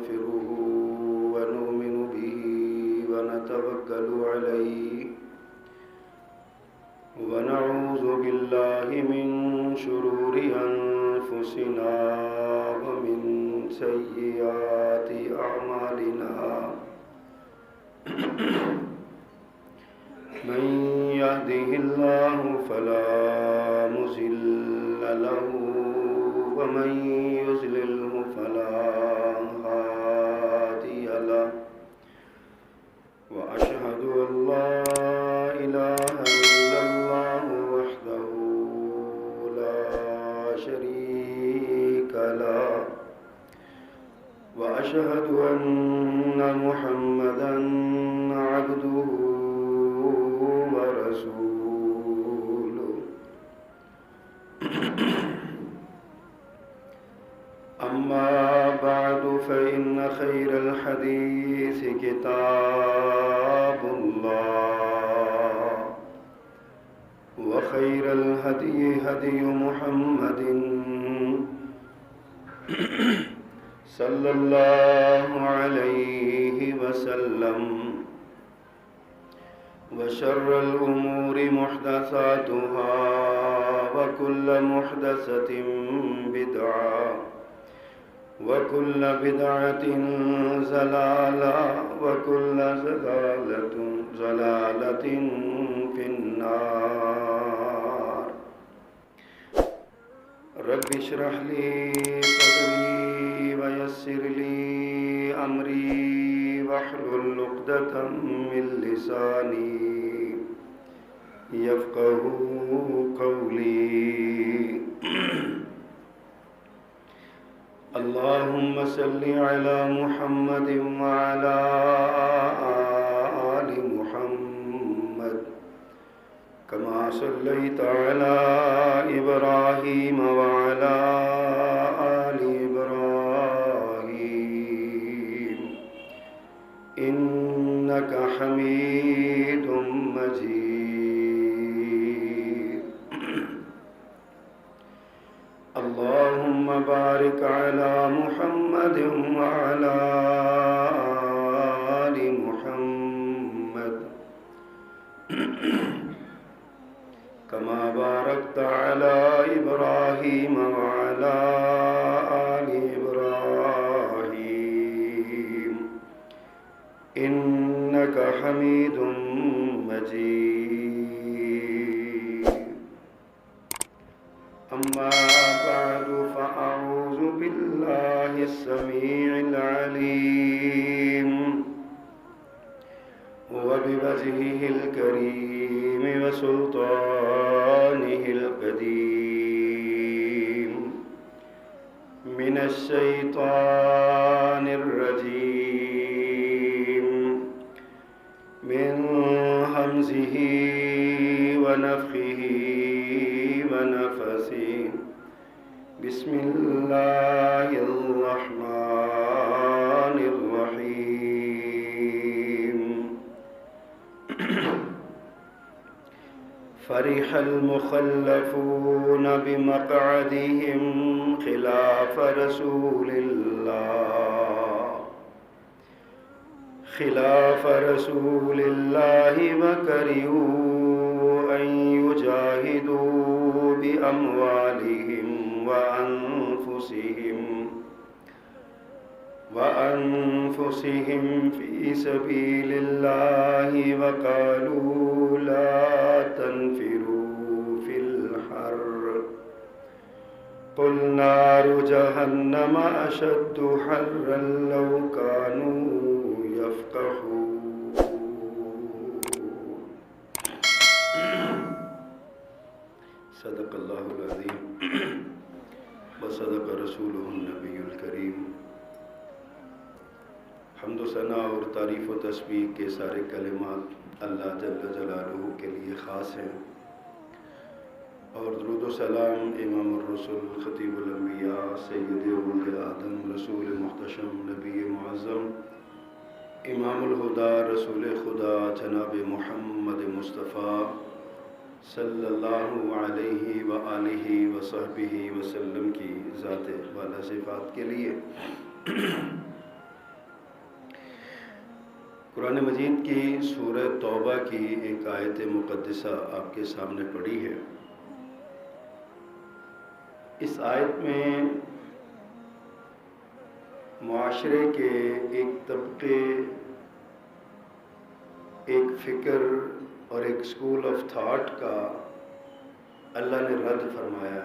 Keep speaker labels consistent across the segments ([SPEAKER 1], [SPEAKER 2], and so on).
[SPEAKER 1] ونستغفره ونؤمن به ونتوكل عليه ونعوذ بالله من شرور أنفسنا ومن سيئات أعمالنا من يهده الله فلا مضل له ومن يضلله فلا هادي له وأشهد أن لا إله إلا الله وحده لا شريك له وأشهد أن محمدا عبده ورسوله أما بعد فإن خير الحديث كتاب الله وخير الهدي هدي محمد صلى الله عليه وسلم وشر الأمور محدثاتها وكل محدثة بدعة وكل بدعة ضلالة وكل ضلالة في النار رب اشرح لي صدري ويسر لي أمري واحلل عقدة من لساني يفقهوا قولي اللهم صل على محمد وعلى آل محمد كما صليت على إبراهيم وعلى آل إبراهيم إنك حميد مجيد اللهم بارك على محمد وعلى آل محمد كما باركت على إبراهيم وعلى آل إبراهيم إنك حميد مجيد أما بعد فأعوذ بالله السميع العليم وبوجهه الكريم وسلطانه القديم من الشيطان الرجيم من همزه ونفخه ونفسه بسم الله الرحمن الرحيم فرح المخلفون بمقعدهم خلاف رسول الله وكرهوا أن يجاهدوا بأموالهم وأنفسهم في سبيل الله وقالوا لا تنفروا في الحر قل نار جهنم أشد حرا لو كانوا يفقهون صدق اللہ العظیم وصدق رسولہ النبی الکریم. حمد و ثنا اور تعریف و تسبیح کے سارے کلمات اللہ جل جلالہ کے لیے خاص ہیں، اور درود و سلام امام الرسل خطیب الانبیاء سید ولد آدم رسول محتشم نبی معظم امام الہدا رسول خدا جناب محمد مصطفیٰ صلی اللہ علیہ وآلہ وصحبہ وسلم کی ذات والا صفات کے لیے قرآن مجید کی سورہ توبہ کی ایک آیت مقدسہ آپ کے سامنے پڑھی ہے۔ اس آیت میں معاشرے کے ایک طبقے، ایک فکر اور ایک اسکول آف تھاٹ کا اللہ نے رد فرمایا۔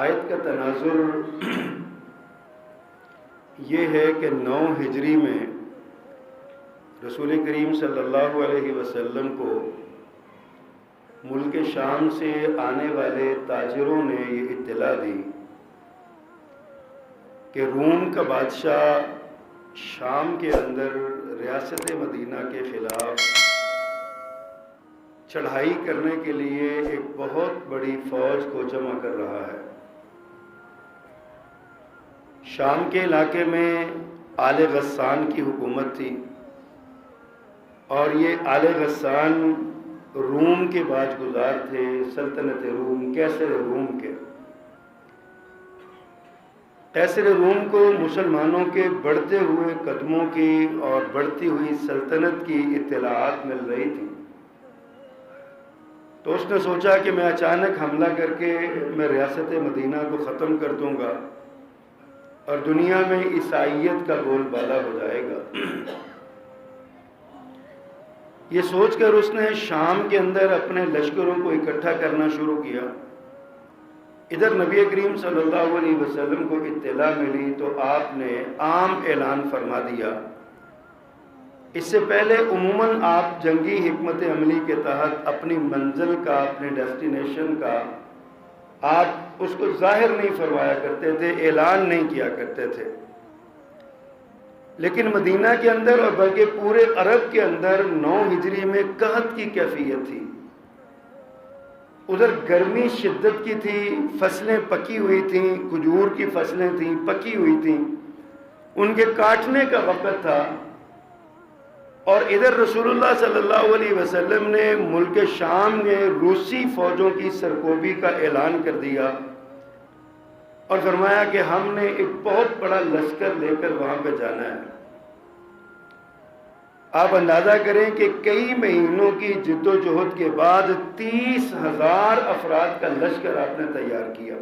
[SPEAKER 1] آیت کا تناظر یہ ہے کہ 9 ہجری میں رسول کریم صلی اللہ علیہ وسلم کو ملک شام سے آنے والے تاجروں نے یہ اطلاع دی کہ روم کا بادشاہ شام کے اندر ریاست مدینہ کے خلاف چڑھائی کرنے کے لیے ایک بہت بڑی فوج کو جمع کر رہا ہے۔ شام کے علاقے میں آل غسان کی حکومت تھی، اور یہ آل غسان روم کے باج گزار تھے، سلطنت روم، قیصر روم کے۔ قیصر روم کو مسلمانوں کے بڑھتے ہوئے قدموں کی اور بڑھتی ہوئی سلطنت کی اطلاعات مل رہی تھی، تو اس نے سوچا کہ میں اچانک حملہ کر کے میں ریاست مدینہ کو ختم کر دوں گا اور دنیا میں عیسائیت کا بول بالا ہو جائے گا۔ یہ سوچ کر اس نے شام کے اندر اپنے لشکروں کو اکٹھا کرنا شروع کیا۔ ادھر نبی کریم صلی اللہ علیہ وسلم کو اطلاع ملی تو آپ نے عام اعلان فرما دیا۔ اس سے پہلے عموماً آپ جنگی حکمت عملی کے تحت اپنی منزل کا، اپنے ڈیسٹینیشن کا آپ اس کو ظاہر نہیں فرمایا کرتے تھے، اعلان نہیں کیا کرتے تھے، لیکن مدینہ کے اندر اور بلکہ پورے عرب کے اندر 9 ہجری میں قحط کی کیفیت تھی۔ ادھر گرمی شدت کی تھی، فصلیں پکی ہوئی تھیں، کھجور کی فصلیں تھیں، پکی ہوئی تھیں، ان کے کاٹنے کا وقت تھا، اور ادھر رسول اللہ صلی اللہ علیہ وسلم نے ملک شام میں روسی فوجوں کی سرکوبی کا اعلان کر دیا اور فرمایا کہ ہم نے ایک بہت بڑا لشکر لے کر وہاں پہ جانا ہے۔ آپ اندازہ کریں کہ کئی مہینوں کی جد و جہد کے بعد 30,000 افراد کا لشکر آپ نے تیار کیا،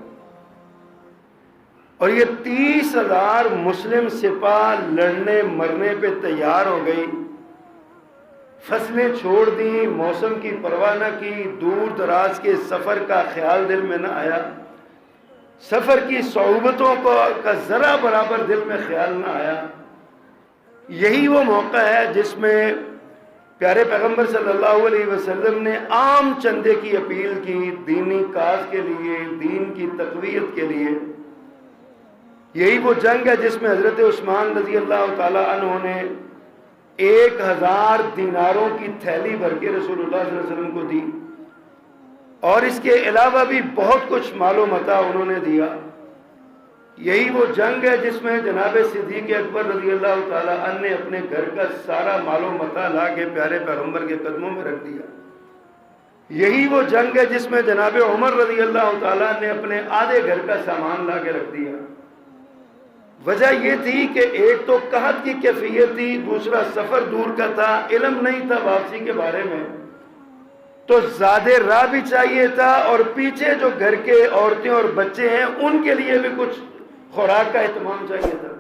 [SPEAKER 1] اور یہ 30,000 مسلم سپاہ لڑنے مرنے پہ تیار ہو گئی۔ فصلیں چھوڑ دیں، موسم کی پرواہ نہ کی، دور دراز کے سفر کا خیال دل میں نہ آیا، سفر کی صعوبتوں کا ذرا برابر دل میں خیال نہ آیا۔ یہی وہ موقع ہے جس میں پیارے پیغمبر صلی اللہ علیہ وسلم نے عام چندے کی اپیل کی، دینی کاز کے لیے، دین کی تقویت کے لیے۔ یہی وہ جنگ ہے جس میں حضرت عثمان رضی اللہ تعالی عنہ نے 1000 دیناروں کی تھیلی بھر کے رسول اللہ صلی اللہ علیہ وسلم کو دی، اور اس کے علاوہ بھی بہت کچھ مال و متاع انہوں نے دیا۔ یہی وہ جنگ ہے جس میں جناب صدیق اکبر رضی اللہ تعالیٰ عنہ نے اپنے گھر کا سارا مال و متاع لا کے پیارے پیغمبر کے قدموں میں رکھ دیا۔ یہی وہ جنگ ہے جس میں جناب عمر رضی اللہ تعالیٰ نے اپنے آدھے گھر کا سامان لا کے رکھ دیا۔ وجہ یہ تھی کہ ایک تو قحط کی کیفیت تھی، دوسرا سفر دور کا تھا، علم نہیں تھا واپسی کے بارے میں، تو زیادہ راہ بھی چاہیے تھا، اور پیچھے جو گھر کے عورتیں اور بچے ہیں ان کے لیے بھی کچھ خوراک کا اہتمام چاہیے تھا۔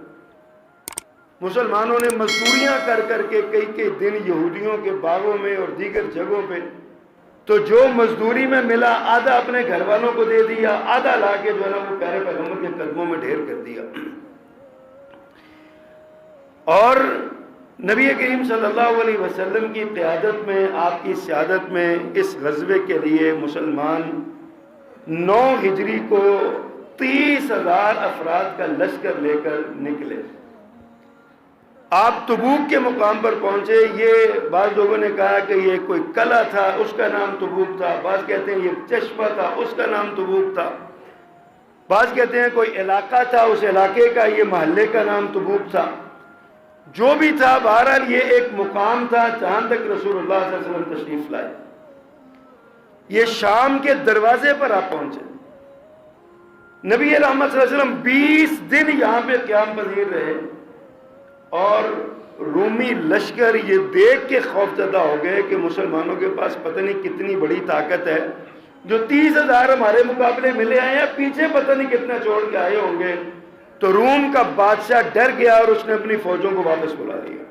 [SPEAKER 1] مسلمانوں نے مزدوریاں کر کر کے کئی دن یہودیوں کے باغوں میں اور دیگر جگہوں پہ، تو جو مزدوری میں ملا آدھا اپنے گھر والوں کو دے دیا، آدھا لا کے جو ہے نا وہ پیارے پیغمبر کے قدموں میں ڈھیر کر دیا۔ اور نبی کریم صلی اللہ علیہ وسلم کی قیادت میں، آپ کی سیادت میں اس غزوے کے لیے مسلمان 9 ہجری کو 30,000 افراد کا لشکر لے کر نکلے۔ آپ تبوک کے مقام پر پہنچے۔ یہ بعض لوگوں نے کہا کہ یہ کوئی قلعہ تھا، اس کا نام تبوک تھا، بعض کہتے ہیں یہ چشمہ تھا، اس کا نام تبوک تھا، بعض کہتے ہیں کوئی علاقہ تھا، اس علاقے کا یہ محلے کا نام تبوک تھا۔ جو بھی تھا، بہرحال یہ ایک مقام تھا جہاں تک رسول اللہ صلی اللہ علیہ وسلم تشریف لائے۔ یہ شام کے دروازے پر آپ پہنچے۔ نبی رحمت صلی اللہ علیہ وسلم 20 دن یہاں پہ قیام پذیر رہے، اور رومی لشکر یہ دیکھ کے خوفزدہ ہو گئے کہ مسلمانوں کے پاس پتہ نہیں کتنی بڑی طاقت ہے، جو 30,000 ہمارے مقابلے ملے آئے ہیں، پیچھے پتہ نہیں کتنا چھوڑ کے آئے ہوں گے۔ تو روم کا بادشاہ ڈر گیا اور اس نے اپنی فوجوں کو واپس بلا لیا۔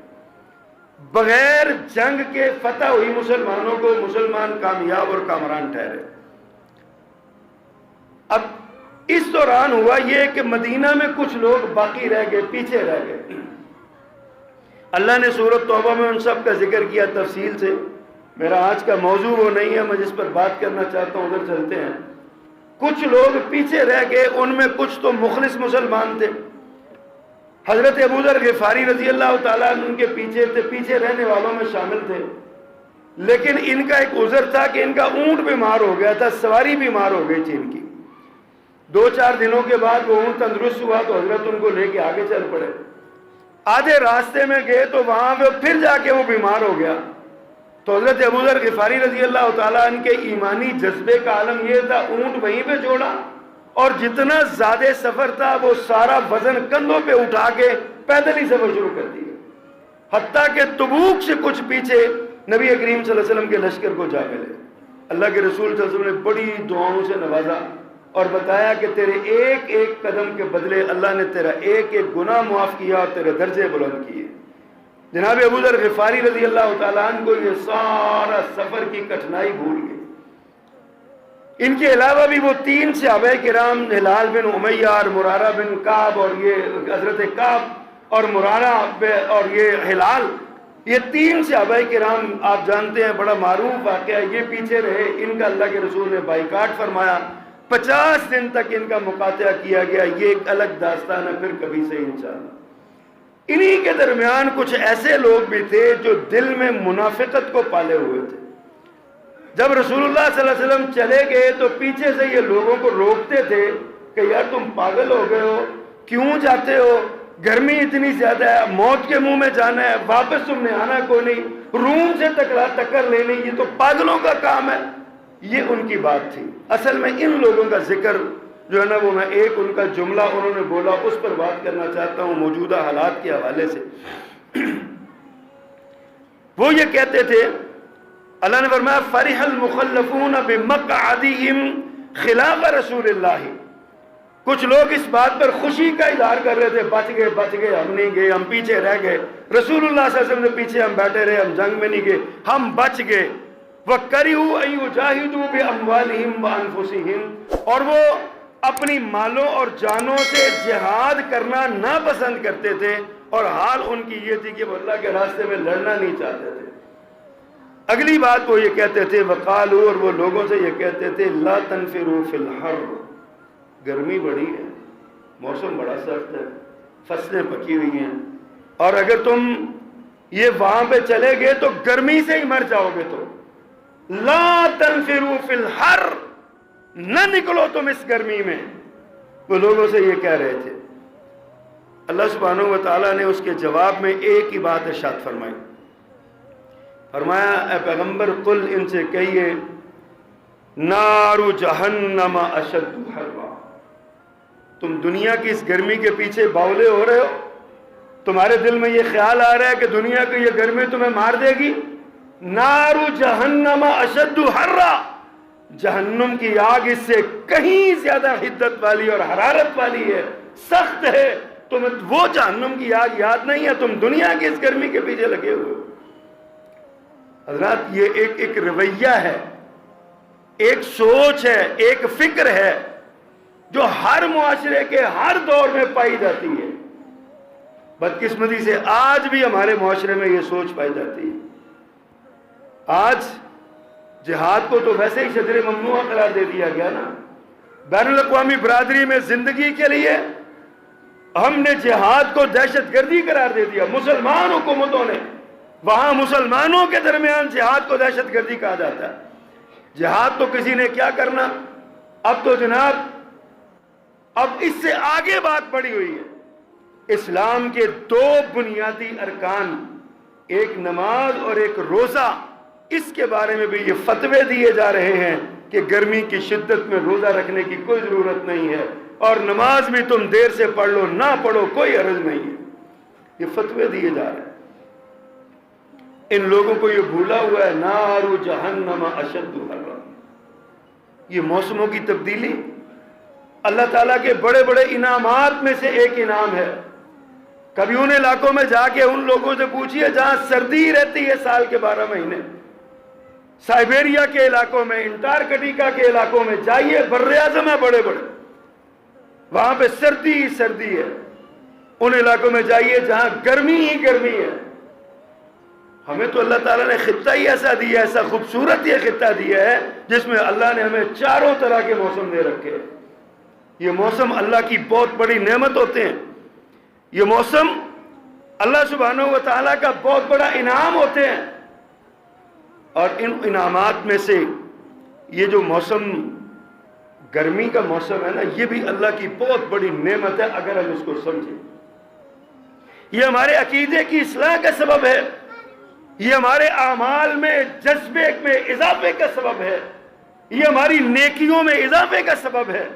[SPEAKER 1] بغیر جنگ کے فتح ہوئی مسلمانوں کو مسلمان کامیاب اور کامران ٹھہرے۔ اب اس دوران ہوا یہ کہ مدینہ میں کچھ لوگ باقی رہ گئے، پیچھے رہ گئے۔ اللہ نے سورۃ توبہ میں ان سب کا ذکر کیا تفصیل سے۔ میرا آج کا موضوع وہ نہیں ہے، میں جس پر بات کرنا چاہتا ہوں ادھر چلتے ہیں۔ کچھ لوگ پیچھے رہ گئے، ان میں کچھ تو مخلص مسلمان تھے۔ حضرت ابو ذر غفاری رضی اللہ تعالیٰ عنہ ان کے پیچھے تھے، پیچھے رہنے والوں میں شامل تھے۔ لیکن ان کا ایک عذر تھا کہ ان کا اونٹ بیمار ہو گیا تھا، سواری بیمار ہو گئی تھی ان کی۔ 2-4 دنوں کے بعد وہ اونٹ تندرست ہوا تو حضرت ان کو لے کے آگے چل پڑے۔ آدھے راستے میں گئے تو وہاں پہ پھر جا کے وہ بیمار ہو گیا۔ تو حضرت ابو ذر غفاری رضی اللہ تعالیٰ عنہ کے ایمانی جذبے کا عالم یہ تھا، اونٹ وہیں پہ چھوڑا اور جتنا زیادہ سفر تھا وہ سارا وزن کندھوں پہ اٹھا کے پیدل ہی سفر شروع کر دیا، حتیٰ کہ تبوک سے کچھ پیچھے نبی کریم صلی اللہ علیہ وسلم کے لشکر کو جا ملے۔ اللہ کے رسول صلی اللہ علیہ وسلم نے بڑی دعاؤں سے نوازا اور بتایا کہ تیرے ایک ایک قدم کے بدلے اللہ نے تیرا ایک ایک گناہ معاف کیا اور تیرے درجے بلند کیے۔ جناب ابو ذر غفاری رضی اللہ تعالیٰ عنہ کو یہ سارا سفر کی کٹھنائی بھول گئی۔ ان کے علاوہ بھی وہ 3 صحابہ کرام، ہلال بن امیہ اور مرارہ بن کعب، اور یہ حضرت کعب اور مرارہ اور یہ ہلال، یہ 3 صحابہ کرام آپ جانتے ہیں، بڑا معروف واقعہ ہے، یہ پیچھے رہے۔ ان کا اللہ کے رسول نے بائیکاٹ فرمایا، 50 دن تک ان کا مقاطعہ کیا گیا۔ یہ ایک الگ داستان ہے، پھر کبھی سے انشاءاللہ۔ انہی کے درمیان کچھ ایسے لوگ بھی تھے جو دل میں منافقت کو پالے ہوئے تھے۔ جب رسول اللہ صلی اللہ علیہ وسلم چلے گئے تو پیچھے سے یہ لوگوں کو روکتے تھے کہ یار تم پاگل ہو گئے ہو، کیوں جاتے ہو، گرمی اتنی زیادہ ہے، موت کے منہ میں جانا ہے، واپس تم نے آنا کوئی نہیں، روم سے ٹکر لینی، یہ تو پاگلوں کا کام ہے۔ یہ ان کی بات تھی۔ اصل میں ان لوگوں کا ذکر جو ہے نا، وہ میں ایک ان کا جملہ انہوں نے بولا اس پر بات کرنا چاہتا ہوں موجودہ حالات کے حوالے سے۔ وہ یہ کہتے تھے، اللہ نے فرمایا فرح المخلفون بمقعدہم خلاف رسول اللہ، کچھ لوگ اس بات پر خوشی کا اظہار کر رہے تھے، بچ گئے، ہم نہیں گئے، ہم پیچھے رہ گئے، رسول اللہ صلی اللہ علیہ وسلم نے پیچھے ہم بیٹھے رہے، ہم جنگ میں نہیں گئے، ہم بچ گئے۔ وَكَرِهُوا أَن يُجَاهِدُوا بِأَمْوَالِهِمْ وَأَنفُسِهِمْ، اور وہ اپنی مالوں اور جانوں سے جہاد کرنا ناپسند کرتے تھے، اور حال ان کی یہ تھی کہ وہ اللہ کے راستے میں لڑنا نہیں چاہتے تھے۔ اگلی بات وہ یہ کہتے تھے، وقالوا، اور وہ لوگوں سے یہ کہتے تھے، لا تنفروا فی الحر، گرمی بڑی ہے، موسم بڑا سخت ہے، فصلیں پکی ہوئی ہیں، اور اگر تم یہ وہاں پہ چلے گئے تو گرمی سے ہی مر جاؤ گے۔ تو لا تنفروا فی الحر، نہ نکلو تم اس گرمی میں، وہ لوگوں سے یہ کہہ رہے تھے۔ اللہ سبحانہ و تعالیٰ نے اس کے جواب میں ایک ہی بات ارشاد فرمائی، فرمایا اے پیغمبر قل، ان سے کہیے، نار جہنم اشد حرا، تم دنیا کی اس گرمی کے پیچھے باولے ہو رہے ہو، تمہارے دل میں یہ خیال آ رہا ہے کہ دنیا کی یہ گرمی تمہیں مار دے گی۔ نار جہنم اشد حرا، جہنم کی آگ اس سے کہیں زیادہ حدت والی اور حرارت والی ہے، سخت ہے، تمہیں وہ جہنم کی آگ یاد نہیں ہے، تم دنیا کی اس گرمی کے پیچھے لگے ہوئے ہو۔ حضرات یہ ایک رویہ ہے، ایک سوچ ہے، ایک فکر ہے جو ہر معاشرے کے ہر دور میں پائی جاتی ہے۔ بدقسمتی سے آج بھی ہمارے معاشرے میں یہ سوچ پائی جاتی ہے۔ آج جہاد کو تو ویسے ہی شجر ممنوع قرار دے دیا گیا نا، بین الاقوامی برادری میں زندگی کے لیے ہم نے جہاد کو دہشت گردی قرار دے دیا، مسلمان حکومتوں نے، وہاں مسلمانوں کے درمیان جہاد کو دہشت گردی کہا جاتا ہے۔ جہاد تو کسی نے کیا کرنا، اب تو جناب اب اس سے آگے بات بڑھی ہوئی ہے۔ اسلام کے 2 بنیادی ارکان، ایک نماز اور ایک روزہ، اس کے بارے میں بھی یہ فتوے دیے جا رہے ہیں کہ گرمی کی شدت میں روزہ رکھنے کی کوئی ضرورت نہیں ہے، اور نماز بھی تم دیر سے پڑھ لو، نہ پڑھو، کوئی حرج نہیں ہے۔ یہ فتوے دیے جا رہے ہیں. ان لوگوں کو یہ بھولا ہوا ہے نار جہنم اشد حرا. یہ موسموں کی تبدیلی اللہ تعالیٰ کے بڑے بڑے انعامات میں سے ایک انعام ہے. کبھی ان علاقوں میں جا کے ان لوگوں سے پوچھئے جہاں سردی رہتی ہے سال کے 12 مہینے، سائبیریا کے علاقوں میں، انٹارکٹیکا کے علاقوں میں جائیے، بر اعظم ہے بڑے بڑے، وہاں پہ سردی ہی سردی ہے. ان علاقوں میں جائیے جہاں گرمی ہی گرمی ہے. ہمیں تو اللہ تعالیٰ نے خطہ ہی ایسا دیا ہے، ایسا خوبصورت یہ خطہ دیا ہے جس میں اللہ نے ہمیں چاروں طرح کے موسم دے رکھے. یہ موسم اللہ کی بہت بڑی نعمت ہوتے ہیں. یہ موسم اللہ سبحانہ و تعالیٰ کا بہت بڑا انعام ہوتے ہیں. اور ان انعامات میں سے یہ جو موسم گرمی کا موسم ہے نا، یہ بھی اللہ کی بہت بڑی نعمت ہے اگر ہم اس کو سمجھیں. یہ ہمارے عقیدے کی اصلاح کا سبب ہے، یہ ہمارے اعمال میں جذبے میں اضافے کا سبب ہے، یہ ہماری نیکیوں میں اضافے کا سبب ہے.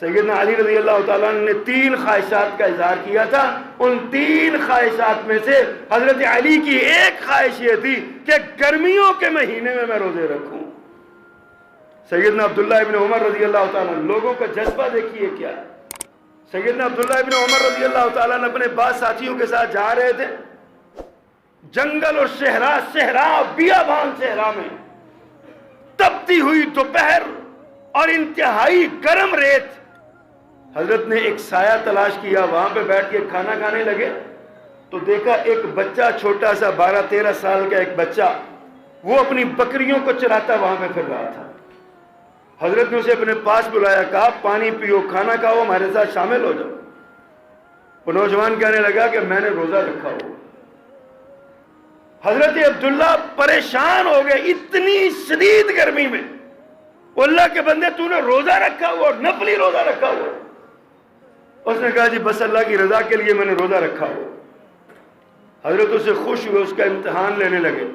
[SPEAKER 1] سیدنا علی رضی اللہ تعالیٰ عنہ نے 3 خواہشات کا اظہار کیا تھا. ان 3 خواہشات میں سے حضرت علی کی ایک خواہش یہ تھی کہ گرمیوں کے مہینے میں روزے رکھوں. سیدنا عبداللہ ابن عمر رضی اللہ تعالیٰ عنہ، لوگوں کا جذبہ دیکھیے کیا. سیدنا عبداللہ ابن عمر رضی اللہ تعالیٰ عنہ اپنے بعض ساتھیوں کے ساتھ جا رہے تھے جنگل اور صحرا بیابان صحرا میں، تپتی ہوئی دوپہر اور انتہائی گرم ریت. حضرت نے ایک سایہ تلاش کیا، وہاں پہ بیٹھ کے کھانا کھانے لگے تو دیکھا ایک بچہ چھوٹا سا 12-13 سال کا ایک بچہ، وہ اپنی بکریوں کو چراتا وہاں پہ پھر رہا تھا. حضرت نے اسے اپنے پاس بلایا، کہا پانی پیو، کھانا کھاؤ، ہمارے ساتھ شامل ہو جاؤ. وہ نوجوان کہنے لگا کہ میں نے روزہ رکھا ہو. حضرت عبداللہ پریشان ہو گئے، اتنی شدید گرمی میں اللہ کے بندے تو نے روزہ رکھا ہوا اور نفلی روزہ رکھا ہوا. اس نے کہا جی بس اللہ کی رضا کے لیے میں نے روزہ رکھا ہوا. حضرت اسے خوش ہوئے، اس کا امتحان لینے لگے.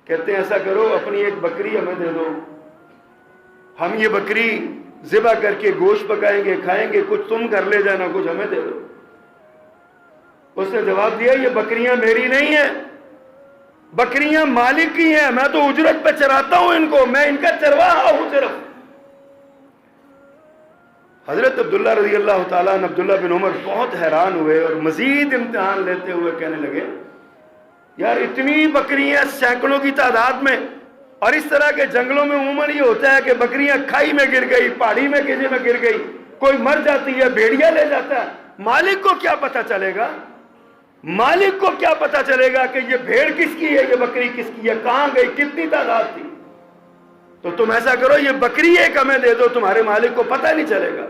[SPEAKER 1] کہتے ہیں ایسا کرو اپنی ایک بکری ہمیں دے دو، ہم یہ بکری ذبح کر کے گوشت پکائیں گے کھائیں گے، کچھ تم کر لے جانا، کچھ ہمیں دے دو. اس نے جواب دیا یہ بکریاں میری نہیں ہیں، بکریاں مالک کی ہیں، میں تو اجرت پہ چراتا ہوں ان کو، میں ان کا چرواہا ہوں صرف. حضرت عبداللہ رضی اللہ تعالیٰ عنہ عبداللہ بن عمر بہت حیران ہوئے اور مزید امتحان لیتے ہوئے کہنے لگے یار اتنی بکریاں سینکڑوں کی تعداد میں، اور اس طرح کے جنگلوں میں عموماً یہ ہوتا ہے کہ بکریاں کھائی میں گر گئی، پہاڑی میں کسی میں گر گئی، کوئی مر جاتی ہے، بھیڑیا لے جاتا ہے، مالک کو کیا پتہ چلے گا؟ مالک کو کیا پتہ چلے گا کہ یہ بھیڑ کس کی ہے، یہ بکری کس کی ہے، کہاں گئی، کتنی تعداد تھی؟ تو تم ایسا کرو یہ بکری ایک ہمیں دے دو، تمہارے مالک کو پتہ نہیں چلے گا.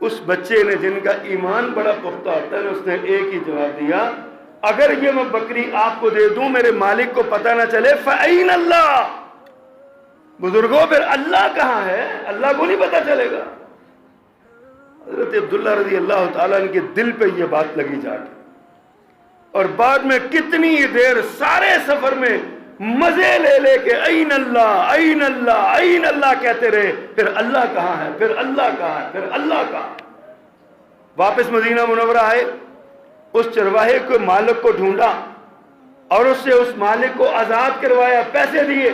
[SPEAKER 1] اس بچے نے جن کا ایمان بڑا پختہ ہوتا ہے اس نے ایک ہی جواب دیا اگر یہ میں بکری آپ کو دے دوں میرے مالک کو پتہ نہ چلے فَأَيْنَ اللَّهُ. بزرگوں پھر اللہ کہاں ہے؟ اللہ کو نہیں پتہ چلے گا. حضرت عبداللہ رضی اللہ تعالیٰ عنہ کے دل پہ یہ بات لگی جا کے، اور بعد میں کتنی دیر سارے سفر میں مزے لے لے کے این اللہ این اللہ این اللہ کہتے رہے. پھر اللہ کہاں ہے، پھر اللہ کہاں ہے، پھر اللہ کہاں. واپس مدینہ منورہ آئے، اس چرواہے کو مالک کو ڈھونڈا اور اس سے اس مالک کو آزاد کروایا، پیسے دیے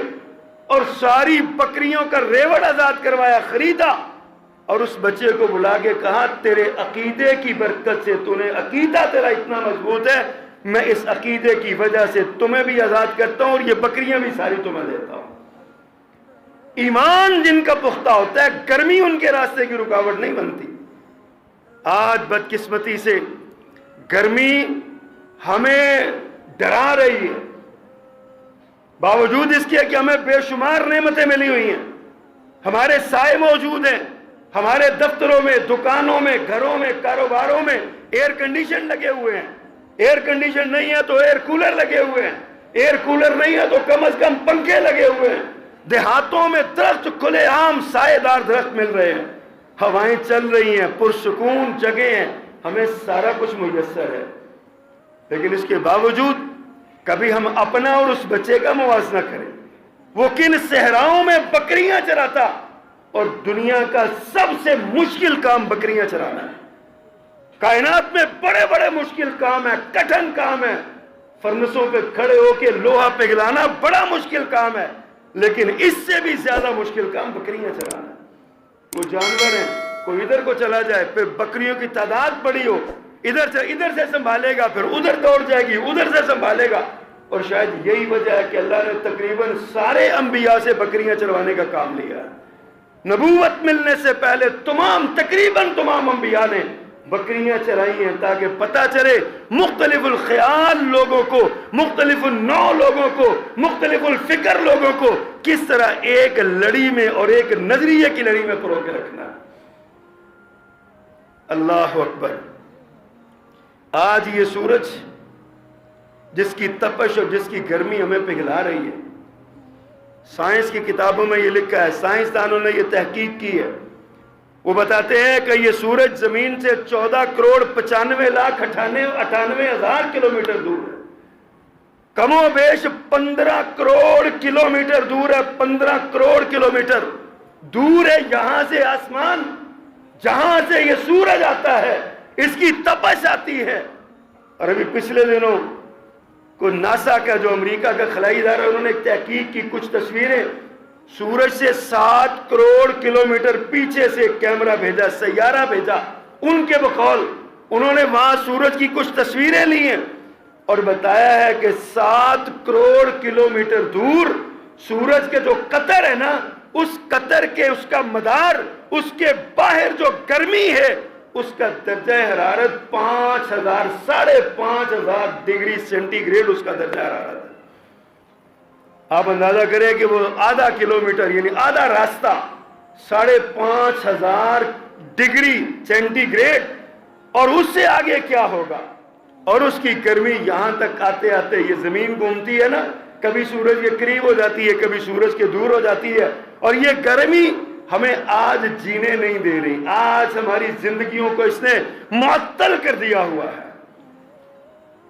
[SPEAKER 1] اور ساری بکریوں کا ریوڑ آزاد کروایا، خریدا. اور اس بچے کو بلا کے کہا تیرے عقیدے کی برکت سے، تو نے عقیدہ تیرا اتنا مضبوط ہے، میں اس عقیدے کی وجہ سے تمہیں بھی آزاد کرتا ہوں اور یہ بکریاں بھی ساری تمہیں دیتا ہوں. ایمان جن کا پختہ ہوتا ہے گرمی ان کے راستے کی رکاوٹ نہیں بنتی. آج بدقسمتی سے گرمی ہمیں ڈرا رہی ہے، باوجود اس کے کہ ہمیں بے شمار نعمتیں ملی ہوئی ہیں، ہمارے سائے موجود ہیں، ہمارے دفتروں میں، دکانوں میں، گھروں میں، کاروباروں میں ایئر کنڈیشن لگے ہوئے ہیں. ایئر کنڈیشن نہیں ہے تو ایئر کولر لگے ہوئے ہیں، ایئر کولر نہیں ہے تو کم از کم پنکھے لگے ہوئے ہیں. دیہاتوں میں درخت کھلے عام سائے دار درخت مل رہے ہیں، ہوائیں چل رہی ہیں، پرسکون جگہ ہیں، ہمیں سارا کچھ میسر ہے. لیکن اس کے باوجود کبھی ہم اپنا اور اس بچے کا موازنہ کریں. وہ کن صحراؤں میں بکریاں چراتا، اور دنیا کا سب سے مشکل کام بکریاں چرانا ہے. کائنات میں بڑے بڑے مشکل کام ہے، کٹھن کام ہے، فرنسوں پہ کھڑے ہو کے لوہا پگھلانا بڑا مشکل کام ہے، لیکن اس سے بھی زیادہ مشکل کام بکریاں چرانا ہے۔ وہ جانور ہیں، کوئی ادھر کو چلا جائے، پھر بکریوں کی تعداد بڑی ہو، ادھر سے سنبھالے گا، پھر ادھر دوڑ جائے گی، ادھر سے سنبھالے گا۔ اور شاید یہی وجہ ہے کہ اللہ نے تقریباً سارے انبیاء سے بکریاں چروانے کا کام لیا ہے۔ نبوت ملنے سے پہلے تقریباً تمام انبیاء نے بکریاں چرائی ہیں، تاکہ پتہ چلے مختلف الخیال لوگوں کو، مختلف النوع لوگوں کو، مختلف الفکر لوگوں کو کس طرح ایک لڑی میں اور ایک نظریے کی لڑی میں پرو کے رکھنا ہے۔ اللہ اکبر۔ آج یہ سورج جس کی تپش اور جس کی گرمی ہمیں پگھلا رہی ہے، سائنس کی کتابوں میں یہ لکھا ہے، سائنسدانوں نے یہ تحقیق کی ہے، وہ بتاتے ہیں کہ یہ سورج زمین سے 14,95,98,000 کلومیٹر دور ہے، کم و بیش 15 کروڑ کلومیٹر دور ہے، 15 کروڑ کلومیٹر دور ہے یہاں سے آسمان، جہاں سے یہ سورج آتا ہے، اس کی تپش آتی ہے۔ اور ابھی پچھلے دنوں کو ناسا کا جو امریکہ کا خلائی ادارہ ہے، انہوں نے ایک تحقیق کی، کچھ تصویریں سورج سے 7 کروڑ کلومیٹر پیچھے سے کیمرہ بھیجا، سیارہ بھیجا، ان کے بقول انہوں نے وہاں سورج کی کچھ تصویریں لی ہیں اور بتایا ہے کہ 7 کروڑ کلومیٹر دور سورج کے جو قطر ہے نا، اس قطر کے اس کا مدار، اس کے باہر جو گرمی ہے، اس کا درجہ حرارت 5,000 5,500 ڈگری سینٹی گریڈ اس کا درجہ حرارت ہے۔ آپ اندازہ کریں کہ وہ آدھا کلومیٹر یعنی آدھا راستہ 5,500 ڈگری سینٹی گریڈ، اور اس سے آگے کیا ہوگا؟ اور اس کی گرمی یہاں تک آتے آتے یہ زمین گھومتی ہے نا، کبھی سورج کے قریب ہو جاتی ہے، کبھی سورج کے دور ہو جاتی ہے، اور یہ گرمی ہمیں آج جینے نہیں دے رہی۔ آج ہماری زندگیوں کو اس نے معطل کر دیا ہوا ہے۔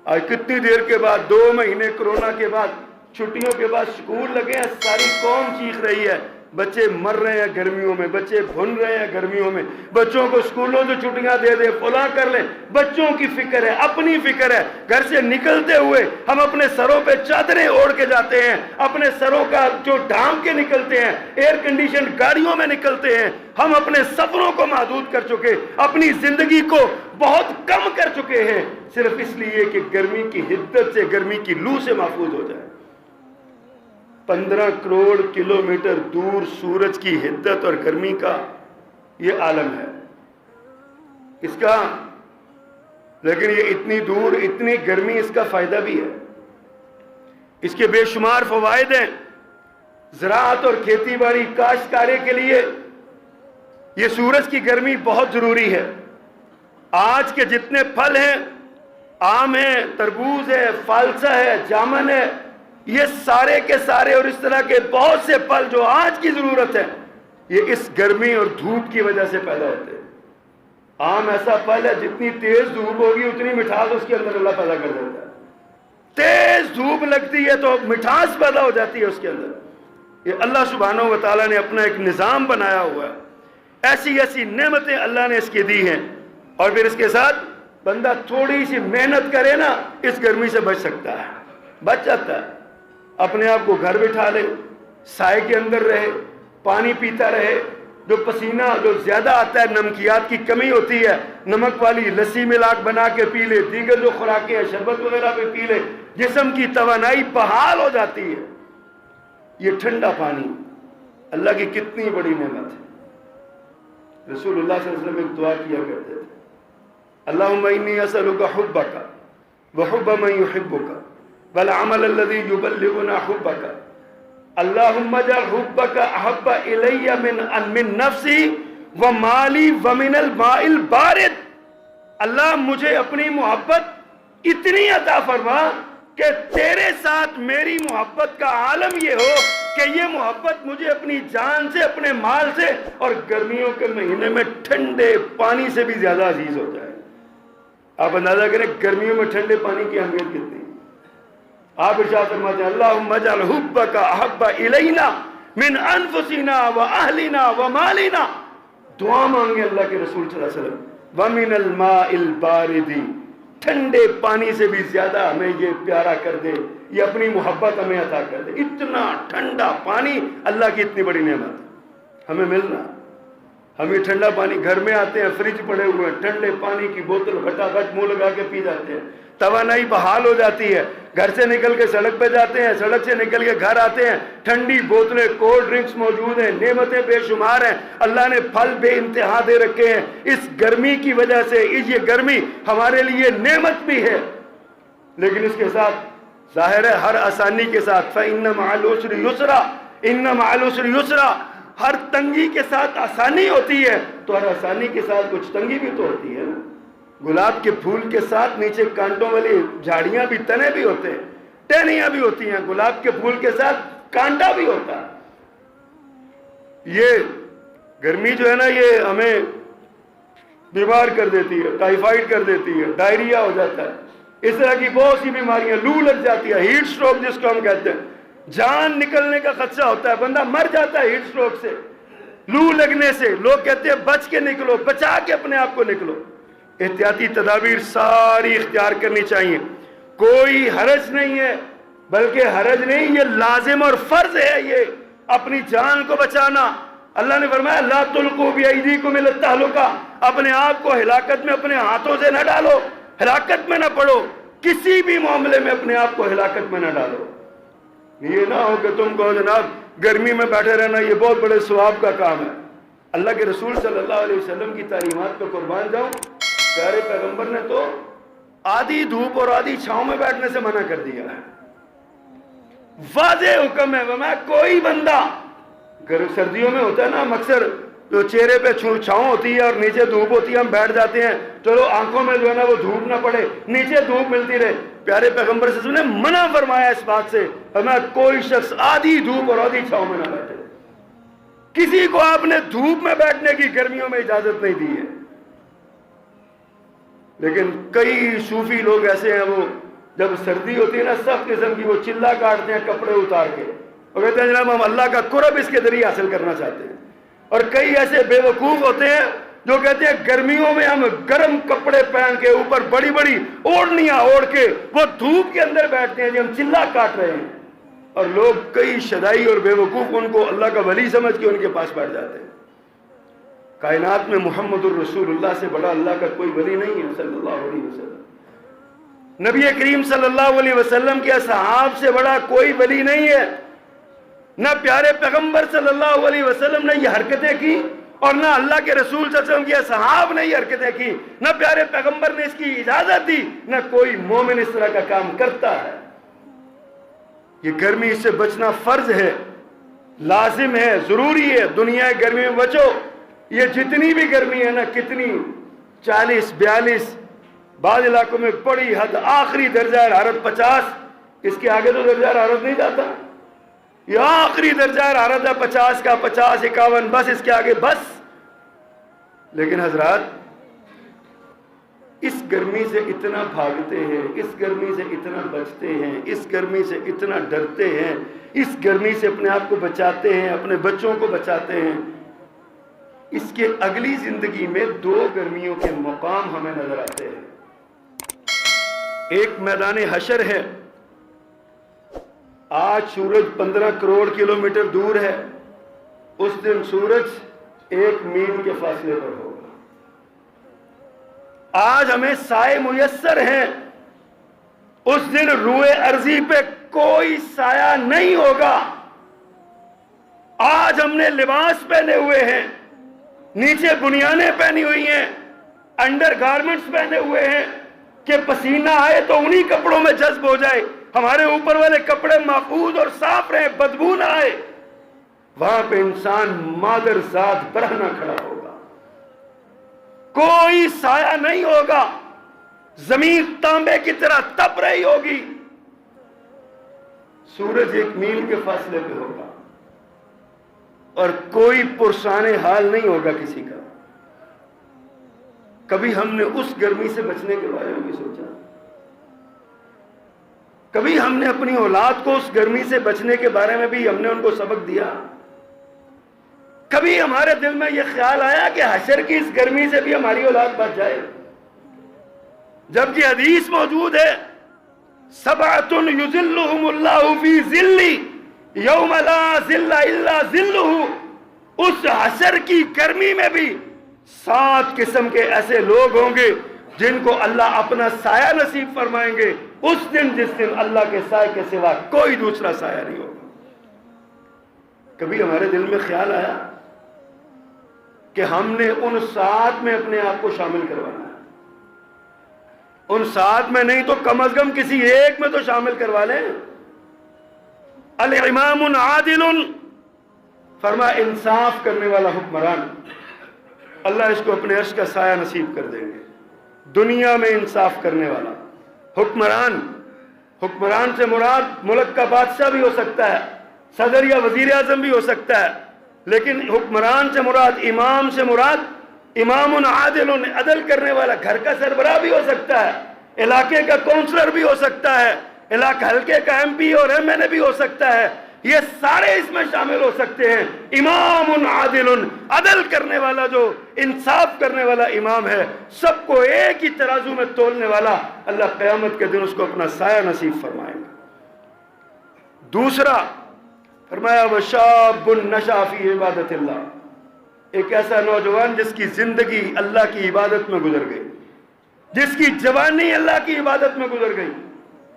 [SPEAKER 1] آج کتنی دیر کے بعد، 2 مہینے کرونا کے بعد، چھٹیوں کے بعد سکول لگے ہیں، ساری قوم چیخ رہی ہے، بچے مر رہے ہیں گرمیوں میں، بچے بھن رہے ہیں گرمیوں میں، بچوں کو سکولوں سے چھٹیاں دے دے، فلاں کر لیں۔ بچوں کی فکر ہے، اپنی فکر ہے۔ گھر سے نکلتے ہوئے ہم اپنے سروں پہ چادریں اوڑھ کے جاتے ہیں، اپنے سروں کا جو ڈھانپ کے نکلتے ہیں، ایئر کنڈیشن گاڑیوں میں نکلتے ہیں۔ ہم اپنے سفروں کو محدود کر چکے، اپنی زندگی کو بہت کم کر چکے ہیں، صرف اس لیے کہ گرمی کی حدت سے، گرمی کی لو سے محفوظ ہو جائے۔ 15 کروڑ کلومیٹر دور سورج کی حدت اور گرمی کا یہ عالم ہے اس کا، لیکن یہ اتنی دور، اتنی گرمی، اس کا فائدہ بھی ہے، اس کے بے شمار فوائد ہیں۔ زراعت اور کھیتی باڑی، کاشتکاری کے لیے یہ سورج کی گرمی بہت ضروری ہے۔ آج کے جتنے پھل ہیں، آم ہے، تربوز ہے، فالسا ہے، جامن ہے، یہ سارے کے سارے اور اس طرح کے بہت سے پھل جو آج کی ضرورت ہے، یہ اس گرمی اور دھوپ کی وجہ سے پیدا ہوتے ہیں۔ آم ایسا پھل ہے، جتنی تیز دھوپ ہوگی اتنی مٹھاس اس کے اندر اللہ پیدا کر دیتا ہے۔ تیز دھوپ لگتی ہے تو مٹھاس پیدا ہو جاتی ہے اس کے اندر۔ یہ اللہ سبحانہ و تعالیٰ نے اپنا ایک نظام بنایا ہوا ہے، ایسی ایسی نعمتیں اللہ نے اس کی دی ہیں، اور پھر اس کے ساتھ بندہ تھوڑی سی محنت کرے نا، اس گرمی سے بچ سکتا ہے، بچ جاتا ہے۔ اپنے آپ کو گھر بٹھا لے، سائے کے اندر رہے، پانی پیتا رہے، جو پسینہ جو زیادہ آتا ہے، نمکیات کی کمی ہوتی ہے، نمک والی لسی ملاک بنا کے پی لے، دیگر جو خوراکیں ہیں شربت وغیرہ پہ پی لے، جسم کی توانائی بحال ہو جاتی ہے۔ یہ ٹھنڈا پانی اللہ کی کتنی بڑی نعمت ہے۔ رسول اللہ صلی اللہ علیہ وسلم ایک دعا کیا کرتے تھے، اللہم انی اسألک حبک وحب من یحبک والعمل الذی یبلغنا حبک، اللہم اجعل حبک احب الی من نفسی ومالی ومن الماء البارد۔ اللہ مجھے اپنی محبت اتنی عطا فرما کہ تیرے ساتھ میری محبت کا عالم یہ ہو کہ یہ محبت مجھے اپنی جان سے، اپنے مال سے، اور گرمیوں کے مہینے میں ٹھنڈے پانی سے بھی زیادہ عزیز ہو جائے۔ آپ اندازہ کریں گرمیوں میں ٹھنڈے پانی کی اہمیت کتنی۔ آپ ارشاد فرماتے ہیں اللہم اجعل حبک احب الینا من انفسنا واہلنا ومالنا۔ دعا مانگے اللہ کے رسول صلی اللہ علیہ وسلم، وَمِنَ الْمَاءِ الْبَارِدِ، ٹھنڈے پانی سے بھی زیادہ ہمیں یہ پیارا کر دے، یہ اپنی محبت ہمیں عطا کر دے۔ اتنا ٹھنڈا پانی، اللہ کی اتنی بڑی نعمت ہمیں ملنا۔ ہم یہ ٹھنڈا پانی گھر میں آتے ہیں، فریج پڑے ہوئے ہیں، ٹھنڈے پانی کی بوتل گھٹا منہ لگا کے پی جاتے ہیں، توانائی بحال ہو جاتی ہے، گھر سے نکل کے سڑک پہ جاتے ہیں، سڑک سے نکل کے گھر آتے ہیں، ٹھنڈی بوتلیں، کولڈ ڈرنکس موجود ہیں، نعمتیں بے شمار ہیں، اللہ نے پھل بے انتہا دے رکھے ہیں۔ اس گرمی کی وجہ سے یہ گرمی ہمارے لیے نعمت بھی ہے، لیکن اس کے ساتھ ظاہر ہے ہر آسانی کے ساتھ فَإِنَّ مَعَ الْعُسْرِ يُسْرًا، إِنَّ مَعَ الْعُسْرِ يُسْرًا، ہر تنگی کے ساتھ آسانی ہوتی ہے، تو ہر آسانی کے ساتھ کچھ تنگی بھی تو ہوتی ہے نا۔ گلاب کے پھول کے ساتھ نیچے کانٹوں والی جھاڑیاں بھی، تنے بھی ہوتے ہیں، ٹہنیاں بھی ہوتی ہیں، گلاب کے پھول کے ساتھ کانٹا بھی ہوتا ہے۔ یہ گرمی جو ہے نا، یہ ہمیں بیمار کر دیتی ہے، ٹائیفائڈ کر دیتی ہے، ڈائریا ہو جاتا ہے، اس طرح کی بہت سی بیماریاں، لو لگ جاتی ہے، ہیٹ سٹروک جس کو ہم کہتے ہیں، جان نکلنے کا خدشہ ہوتا ہے، بندہ مر جاتا ہے ہیٹ سٹروک سے، لو لگنے سے۔ لوگ کہتے ہیں بچ کے نکلو، بچا کے اپنے آپ کو نکلو۔ احتیاطی تدابیر ساری اختیار کرنی چاہیے، کوئی حرج نہیں ہے، بلکہ حرج نہیں، یہ لازم اور فرض ہے یہ اپنی جان کو بچانا۔ اللہ نے فرمایا لا تلقوا بأیدیکم الی التہلکہ، اپنے آپ کو ہلاکت میں اپنے ہاتھوں سے نہ ڈالو، ہلاکت میں نہ پڑو، کسی بھی معاملے میں اپنے آپ کو ہلاکت میں نہ ڈالو۔ یہ نہ ہو کہ تم کہو جناب گرمی میں بیٹھے رہنا یہ بہت بڑے ثواب کا کام ہے۔ اللہ کے رسول صلی اللہ علیہ وسلم کی تعلیمات پہ قربان جاؤں، پیارے پیغمبر نے تو آدھی دھوپ اور آدھی چھاؤں میں بیٹھنے سے منع کر دیا ہے، واضح حکم ہے۔ میں کوئی بندہ، سردیوں میں ہوتا ہے نا، ہم اکثر جو چہرے پہ چھاؤں ہوتی ہے اور نیچے دھوپ ہوتی ہے، ہم بیٹھ جاتے ہیں، چلو آنکھوں میں جو ہے نا وہ دھوپ نہ پڑے، نیچے دھوپ ملتی رہے۔ پیارے پیغمبر صلی اللہ علیہ وسلم نے منع فرمایا اس بات سے، فرمایا کوئی شخص آدھی دھوپ اور آدھی چھاؤں میں نہ بیٹھے۔ کسی کو آپ نے دھوپ میں بیٹھنے کی گرمیوں میں اجازت نہیں دی ہے، لیکن کئی صوفی لوگ ایسے ہیں، وہ جب سردی ہوتی ہے نا سخت قسم کی، وہ چلا کاٹتے ہیں کپڑے اتار کے، اور کہتے ہیں جناب ہم اللہ کا قرب اس کے ذریعے حاصل کرنا چاہتے ہیں۔ اور کئی ایسے بے وقوف ہوتے ہیں جو کہتے ہیں گرمیوں میں ہم گرم کپڑے پہن کے اوپر بڑی بڑی اوڑھنیاں اوڑھ کے وہ دھوپ کے اندر بیٹھتے ہیں، جی ہم چلا کاٹ رہے ہیں، اور لوگ کئی شدائی اور بے وقوف ان کو اللہ کا ولی سمجھ کے ان کے پاس بیٹھ جاتے ہیں۔ کائنات میں محمد الرسول اللہ سے بڑا اللہ کا کوئی ولی نہیں ہے صلی اللہ علیہ وسلم۔ نبی کریم صلی اللہ علیہ وسلم کے اصحاب سے بڑا کوئی ولی نہیں ہے۔ نہ پیارے پیغمبر صلی اللہ علیہ وسلم نے یہ حرکتیں کی، اور نہ اللہ کے رسول صلی اللہ علیہ وسلم کے اصحاب نے یہ حرکتیں کی، نہ پیارے پیغمبر نے اس کی اجازت دی، نہ کوئی مومن اس طرح کا کام کرتا ہے۔ یہ گرمی سے بچنا فرض ہے، لازم ہے، ضروری ہے۔ دنیا گرمی میں بچو۔ یہ جتنی بھی گرمی ہے نا، کتنی 40 42، بعض علاقوں میں بڑی حد آخری درجہ حرارت 50، اس کے آگے تو درجہ حرارت نہیں جاتا، یہ آخری درجہ حرارت ہے 50 کا، 50 51، بس اس کے آگے بس۔ لیکن حضرات اس گرمی سے اتنا بھاگتے ہیں، اس گرمی سے اتنا بچتے ہیں، اس گرمی سے اتنا ڈرتے ہیں، اس گرمی سے اپنے آپ کو بچاتے ہیں، اپنے بچوں کو بچاتے ہیں۔ اس کے اگلی زندگی میں 2 گرمیوں کے مقام ہمیں نظر آتے ہیں۔ ایک میدان حشر ہے، آج سورج 15 کروڑ کلومیٹر دور ہے، اس دن سورج 1 میل کے فاصلے پر ہوگا۔ آج ہمیں سائے میسر ہیں، اس دن روئے ارضی پہ کوئی سایہ نہیں ہوگا۔ آج ہم نے لباس پہنے ہوئے ہیں، نیچے بنیانیں پہنی ہوئی ہیں، انڈر گارمنٹس پہنے ہوئے ہیں کہ پسینہ آئے تو انہی کپڑوں میں جذب ہو جائے، ہمارے اوپر والے کپڑے محفوظ اور صاف رہیں، بدبو نہ آئے۔ وہاں پہ انسان مادر ذات برہنہ کھڑا ہوگا، کوئی سایہ نہیں ہوگا، زمین تانبے کی طرح تپ رہی ہوگی، سورج 1 میل کے فاصلے پہ ہوگا، اور کوئی پرسان حال نہیں ہوگا کسی کا۔ کبھی ہم نے اس گرمی سے بچنے کے بارے میں بھی سوچا؟ کبھی ہم نے اپنی اولاد کو اس گرمی سے بچنے کے بارے میں بھی ہم نے ان کو سبق دیا؟ کبھی ہمارے دل میں یہ خیال آیا کہ حشر کی اس گرمی سے بھی ہماری اولاد بچ جائے؟ جبکہ حدیث موجود ہے سبعۃ یظلھم اللہ فی ظلہ یوم لا ظل الا ظلہ، اس حشر کی گرمی میں بھی 7 قسم کے ایسے لوگ ہوں گے جن کو اللہ اپنا سایہ نصیب فرمائیں گے اس دن، جس دن اللہ کے سائے کے سوا کوئی دوسرا سایہ نہیں ہوگا۔ کبھی ہمارے دل میں خیال آیا کہ ہم نے ان 7 میں اپنے آپ کو شامل کروانا ہے؟ ان 7 میں نہیں تو کم از کم کسی ایک میں تو شامل کروا لیں۔ الامام عادل، فرمایا انصاف کرنے والا حکمران، اللہ اس کو اپنے عرش کا سایہ نصیب کر دیں گے۔ دنیا میں انصاف کرنے والا حکمران، حکمران سے مراد ملک کا بادشاہ بھی ہو سکتا ہے، صدر یا وزیر اعظم بھی ہو سکتا ہے، لیکن حکمران سے مراد، امام سے مراد امام عادل، عدل کرنے والا گھر کا سربراہ بھی ہو سکتا ہے، علاقے کا کونسلر بھی ہو سکتا ہے، علاقہ حلقے کا ایم پی اور ایم این اے بھی ہو سکتا ہے، یہ سارے اس میں شامل ہو سکتے ہیں۔ امام عادل، عدل کرنے والا، جو انصاف کرنے والا امام ہے، سب کو ایک ہی ترازو میں تولنے والا، اللہ قیامت کے دن اس کو اپنا سایہ نصیب فرمائے گا۔ دوسرا فرمایا وشاب نشأ فی عبادت اللہ، ایک ایسا نوجوان جس کی زندگی اللہ کی عبادت میں گزر گئی، جس کی جوانی اللہ کی عبادت میں گزر گئی،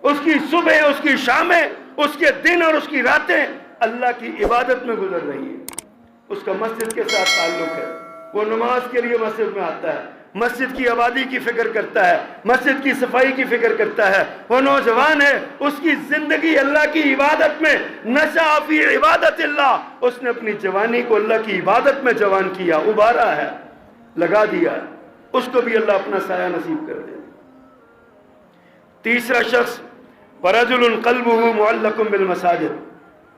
[SPEAKER 1] اس کی صبح، اس کی شامیں، اس کے دن اور اس کی راتیں اللہ کی عبادت میں گزر رہی ہیں۔ اس کا مسجد کے ساتھ تعلق ہے، وہ نماز کے لیے مسجد میں آتا ہے، مسجد کی آبادی کی فکر کرتا ہے، مسجد کی صفائی کی فکر کرتا ہے، وہ نوجوان ہے، اس کی زندگی اللہ کی عبادت میں، نشأ فی عبادت اللہ، اس نے اپنی جوانی کو اللہ کی عبادت میں جوان کیا، ابھارا ہے، لگا دیا ہے، اس کو بھی اللہ اپنا سایہ نصیب کر دے۔ تیسرا شخص وَرَجُلٌ قَلْبُهُ مُعَلَّقٌ بِالْمَسَاجِدِ،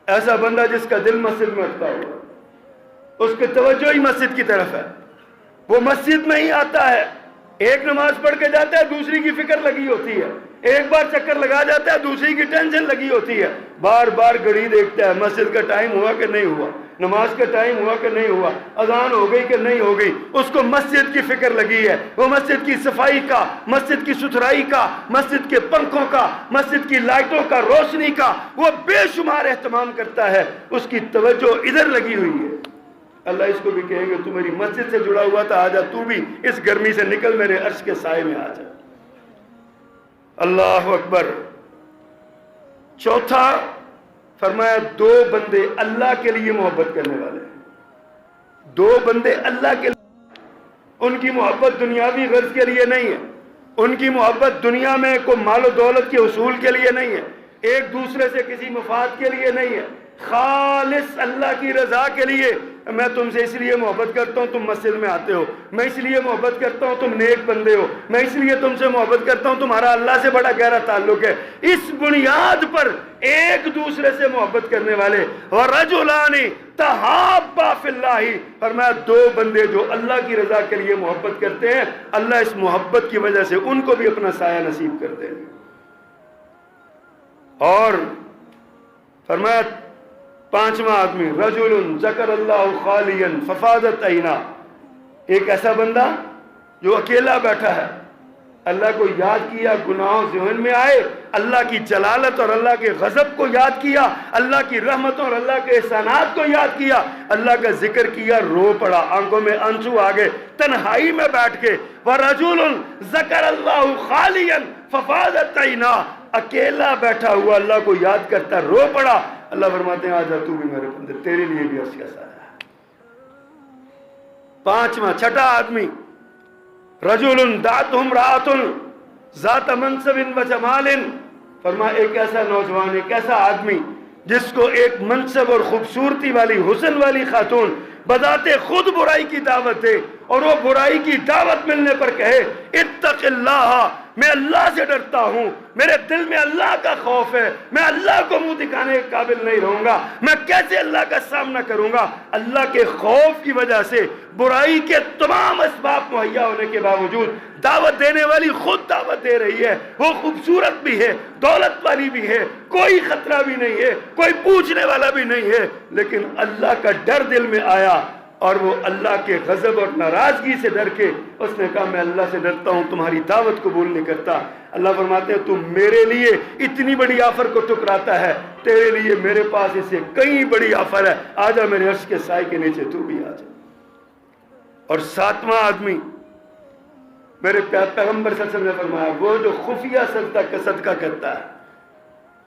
[SPEAKER 1] ایسا بندہ جس کا دل مسجد میں اٹکا ہوا، اس کی توجہ ہی مسجد کی طرف ہے، وہ مسجد میں ہی آتا ہے، ایک نماز پڑھ کے جاتا ہے، دوسری کی فکر لگی ہوتی ہے، ایک بار چکر لگا جاتا ہے، دوسری کی ٹینشن لگی ہوتی ہے، بار بار گھڑی دیکھتا ہے، مسجد کا ٹائم ہوا کہ نہیں ہوا، نماز کا ٹائم ہوا کہ نہیں ہوا، اذان ہو گئی کہ نہیں ہو گئی، اس کو مسجد کی فکر لگی ہے، وہ مسجد کی صفائی کا، مسجد کی ستھرائی کا، مسجد کے پنکھوں کا، مسجد کی لائٹوں کا، روشنی کا وہ بے شمار اہتمام کرتا ہے، اس کی توجہ ادھر لگی ہوئی ہے۔ اللہ اس کو بھی کہیں گے تو میری مسجد سے جڑا ہوا تھا، آجا تو بھی اس گرمی سے نکل، میرے عرش کے سائے میں آجا۔ اللہ اکبر۔ چوتھا فرمایا 2 بندے اللہ کے لیے محبت کرنے والے ہیں، 2 بندے اللہ کے لیے، ان کی محبت دنیاوی غرض کے لیے نہیں ہے، ان کی محبت دنیا میں کوئی مال و دولت کے حصول کے لیے نہیں ہے، ایک دوسرے سے کسی مفاد کے لیے نہیں ہے، خالص اللہ کی رضا کے لیے۔ میں تم سے اس لیے محبت کرتا ہوں تم مسجد میں آتے ہو، میں اس لیے محبت کرتا ہوں تم نیک بندے ہو، میں اس لیے تم سے محبت کرتا ہوں تمہارا اللہ سے بڑا گہرا تعلق ہے، اس بنیاد پر ایک دوسرے سے محبت کرنے والے۔ وَرَجُلَانِ تَحَابَّا فِي اللَّهِ، فرمایا 2 بندے جو اللہ کی رضا کے لیے محبت کرتے ہیں، اللہ اس محبت کی وجہ سے ان کو بھی اپنا سایہ نصیب کر دے۔ اور فرمایا 5واں آدمی رجل ذکر اللہ خالیا ففاضت عینا، ایک ایسا بندہ جو اکیلا بیٹھا ہے، اللہ کو یاد کیا، گناہوں ذہن میں آئے، اللہ کی جلالت اور اللہ کے غضب کو یاد کیا، اللہ کی رحمتوں اور اللہ کے احسانات کو یاد کیا، اللہ کا ذکر کیا، رو پڑا، آنکھوں میں آنسو آ گئے، تنہائی میں بیٹھ کے۔ وَرَجُلٌ ذَكَرَ اللَّهُ خَالِيًا فَفَاضَتْ عَيْنَاهُ، اکیلا بیٹھا ہوا اللہ کو یاد کرتا، رو پڑا۔ اللہ فرماتے ہیں آجا تو بھی میرے بندے، تیرے لیے بھی عرش کا سایہ ہے۔ 5واں، چھٹا آدمی رجل دعته امرأة ذات منصب و جمال، فرمایا ایک ایسا نوجوان، ایک ایسا آدمی جس کو ایک منصب اور خوبصورتی والی، حسن والی خاتون بذات خود برائی کی دعوت دے، اور وہ برائی کی دعوت ملنے پر کہے اتق اللہ، میں اللہ سے ڈرتا ہوں، میرے دل میں اللہ کا خوف ہے، میں اللہ کو منہ دکھانے کے قابل نہیں رہوں گا، میں کیسے اللہ کا سامنا کروں گا؟ اللہ کے خوف کی وجہ سے برائی کے تمام اسباب مہیا ہونے کے باوجود دعوت دینے والی خود دعوت دے رہی ہے، وہ خوبصورت بھی ہے، دولت والی بھی ہے، کوئی خطرہ بھی نہیں ہے، کوئی پوچھنے والا بھی نہیں ہے، لیکن اللہ کا ڈر دل میں آیا، اور وہ اللہ کے غضب اور ناراضگی سے ڈر کے اس نے کہا میں اللہ سے ڈرتا ہوں، تمہاری دعوت قبول نہیں کرتا۔ اللہ فرماتے ہیں تم میرے لیے اتنی بڑی آفر کو ٹکراتا ہے، تیرے لیے میرے پاس اسے کئی بڑی آفر ہے، آ جا میرے عرش کے سائے کے نیچے تو بھی آ جا۔ اور ساتواں آدمی میرے پیغمبر صلی اللہ علیہ وسلم نے فرمایا وہ جو خفیہ صدقہ کرتا ہے،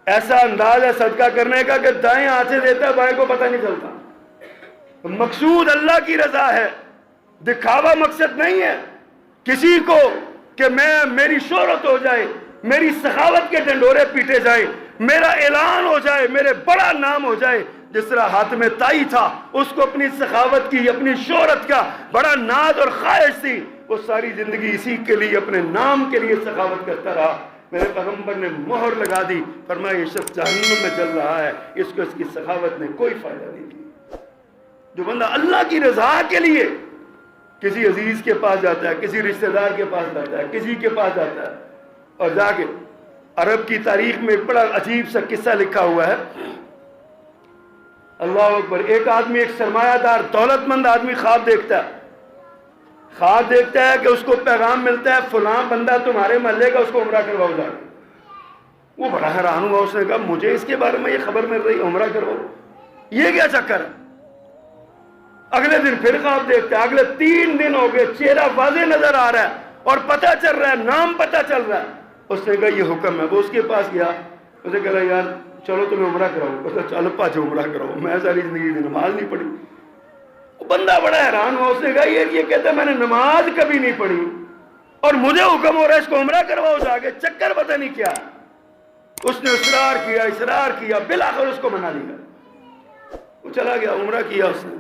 [SPEAKER 1] ایسا انداز ہے صدقہ کرنے کا کہ دائیں ہاتھ سے دیتا ہے بائیں کو پتہ نہیں چلتا، مقصود اللہ کی رضا ہے، دکھاوا مقصد نہیں ہے کسی کو کہ میری شہرت ہو جائے، میری سخاوت کے ڈنڈورے پیٹے جائیں، میرا اعلان ہو جائے، میرے بڑا نام ہو جائے۔ جس طرح حاتم طائی تھا، اس کو اپنی سخاوت کی، اپنی شہرت کا بڑا ناز اور خواہش تھی، وہ ساری زندگی اسی کے لیے، اپنے نام کے لیے سخاوت کرتا رہا۔ میرے پیغمبر نے مہر لگا دی، فرمایا یہ شخص جہنم میں جل رہا ہے، اس کو اس کی سخاوت نے کوئی فائدہ نہیں دیا۔ جو بندہ اللہ کی رضا کے لیے کسی عزیز کے پاس جاتا ہے، کسی رشتہ دار کے پاس جاتا ہے، کسی کے پاس جاتا ہے، اور جا کے عرب کی تاریخ میں ایک بڑا عجیب سا قصہ لکھا ہوا ہے، اللہ اکبر، ایک آدمی، ایک سرمایہ دار دولت مند آدمی خواب دیکھتا ہے کہ اس کو پیغام ملتا ہے فلاں بندہ تمہارے محلے کا، اس کو عمرہ کرواؤ جا کے۔ وہ بڑا حیران ہوا، اس نے کہا مجھے اس کے بارے میں یہ خبر مل رہی ہے، عمرہ کرواؤ، یہ کیا چکر ہے؟ اگلے دن پھر خواب دیکھتا ہے، اگلے 3 دن ہو گئے، چہرہ واضح نظر آ رہا ہے اور پتہ چل رہا ہے، نام پتہ چل رہا ہے۔ اس نے کہا یہ حکم ہے۔ وہ اس کے پاس گیا، اسے کہا یار چلو تمہیں عمرہ کراؤ۔ اس نے چل پاچھو عمرہ کراؤ، میں ساری زندگی نماز نہیں پڑھی۔ وہ بندہ بڑا حیران ہوا، اس نے کہا یہ کہتا ہے میں نے نماز کبھی نہیں پڑھی اور مجھے حکم ہو رہا ہے اس کو عمرہ کرواؤ جا کے، چکر پتہ نہیں کیا۔ اس نے اصرار کیا، بالآخر اس کو منا لیا۔ وہ چلا گیا، عمرہ کیا، اس نے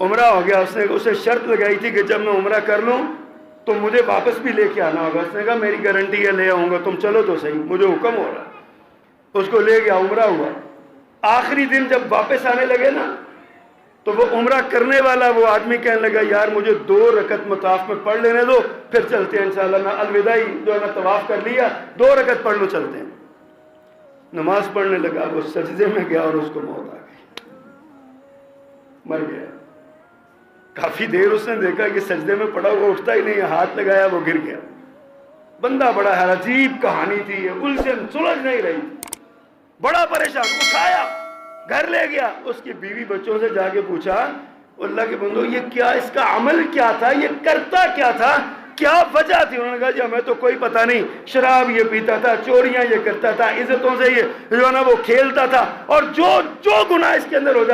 [SPEAKER 1] عمرہ ہو گیا۔ اس نے اسے شرط لگائی تھی کہ جب میں عمرہ کر لوں تو مجھے واپس بھی لے کے آنا ہوگا۔ اس نے کہا میری گارنٹی ہے لے آؤں گا، تم چلو تو صحیح، مجھے حکم ہو رہا ہے۔ اس کو لے گیا، عمرہ ہوا۔ آخری دن جب واپس آنے لگے نا تو وہ عمرہ کرنے والا وہ آدمی کہنے لگا یار مجھے 2 رکعت مطاف میں پڑھ لینے دو، پھر چلتے ہیں انشاءاللہ۔ میں الوداعی جو ہے نا طواف کر لیا، 2 رکعت پڑھ لو، چلتے ہیں۔ نماز پڑھنے لگا، وہ سجدے میں گیا اور اس کو موت آ گئی، مر گیا۔ کافی دیر اس نے دیکھا کہ سجدے میں پڑا ہوا اٹھتا ہی نہیں، ہاتھ لگایا وہ گر گیا۔ بندہ بڑا ہے، عجیب کہانی تھی، الجھن سلجھ نہیں رہی، بڑا پریشان۔ اٹھایا، گھر لے گیا، اس کی بیوی بچوں سے جا کے پوچھا اللہ کے بندو یہ کیا، اس کا عمل کیا تھا، یہ کرتا کیا تھا، کیا وجہ تھی؟ انہوں نے کہا جی ہمیں تو کوئی پتہ نہیں، شراب یہ پیتا تھا، چوریاں یہ کرتا تھا، عزتوں سے یہ جو ہے نا وہ کھیلتا تھا، اور جو گناہ اس کے اندر ہو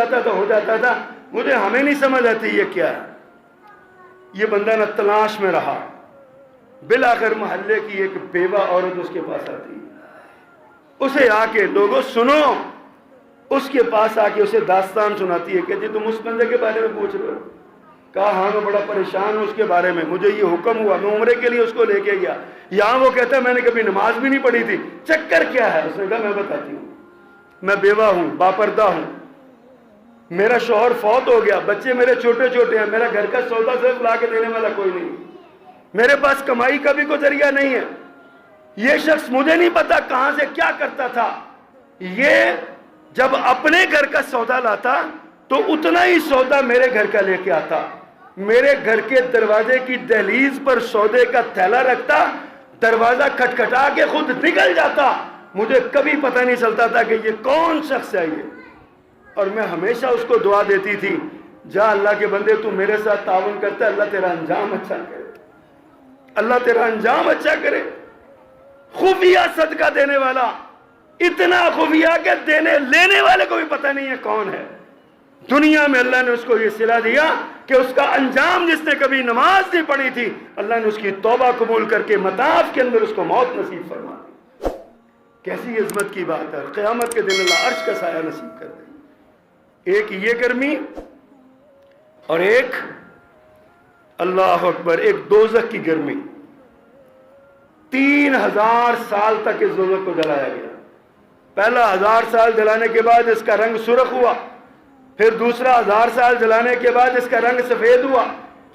[SPEAKER 1] جاتا تھا، مجھے ہمیں نہیں سمجھ آتی یہ کیا ہے۔ یہ بندہ نہ تلاش میں رہا، بالآخر محلے کی ایک بیوہ عورت اس کے پاس آتی، اسے آ کے لوگوں سنو، اس کے پاس آ کے اسے داستان سناتی ہے کہ جی تم اس بندے کے بارے میں پوچھ رہے ہو؟ کہا ہاں میں بڑا پریشان ہوں اس کے بارے میں، مجھے یہ حکم ہوا، میں عمرے کے لیے اس کو لے کے گیا، یہاں وہ کہتا ہے میں نے کبھی نماز بھی نہیں پڑھی تھی، چکر کیا ہے؟ اس نے کہا میں بتاتی ہوں، میں بیوہ ہوں، باپردہ ہوں، میرا شوہر فوت ہو گیا، بچے میرے چھوٹے چھوٹے ہیں، میرا گھر کا سودا صرف لا کے دینے والا کوئی نہیں، میرے پاس کمائی کا بھی کوئی ذریعہ نہیں ہے، یہ شخص مجھے نہیں پتا کہاں سے کیا کرتا تھا، یہ جب اپنے گھر کا سودا لاتا تو اتنا ہی سودا میرے گھر کا لے کے آتا، میرے گھر کے دروازے کی دہلیز پر سودے کا تھیلا رکھتا، دروازہ کھٹکھٹا کے خود نکل جاتا، مجھے کبھی پتہ نہیں چلتا تھا کہ یہ کون شخص ہے یہ، اور میں ہمیشہ اس کو دعا دیتی تھی جا اللہ کے بندے تو میرے ساتھ تعاون کرتا ہے، اللہ تیرا انجام اچھا کرے، اللہ تیرا انجام اچھا کرے۔ خفیہ صدقہ دینے والا، اتنا خفیہ کہ دینے لینے والے کو بھی پتہ نہیں ہے کون ہے۔ دنیا میں اللہ نے اس کو یہ صلہ دیا کہ اس کا انجام، جس نے کبھی نماز نہیں پڑھی تھی، اللہ نے اس کی توبہ قبول کر کے مطاف کے اندر اس کو موت نصیب فرما دی۔ کیسی عظمت کی بات ہے، قیامت کے دن اللہ عرش کا سایہ نصیب کر دے۔ ایک یہ گرمی اور ایک اللہ اکبر، ایک دوزخ کی گرمی۔ 3000 سال تک اس دوزخ کو جلایا گیا۔ پہلا 1000 سال جلانے کے بعد اس کا رنگ سرخ ہوا، پھر دوسرا 1000 سال جلانے کے بعد اس کا رنگ سفید ہوا،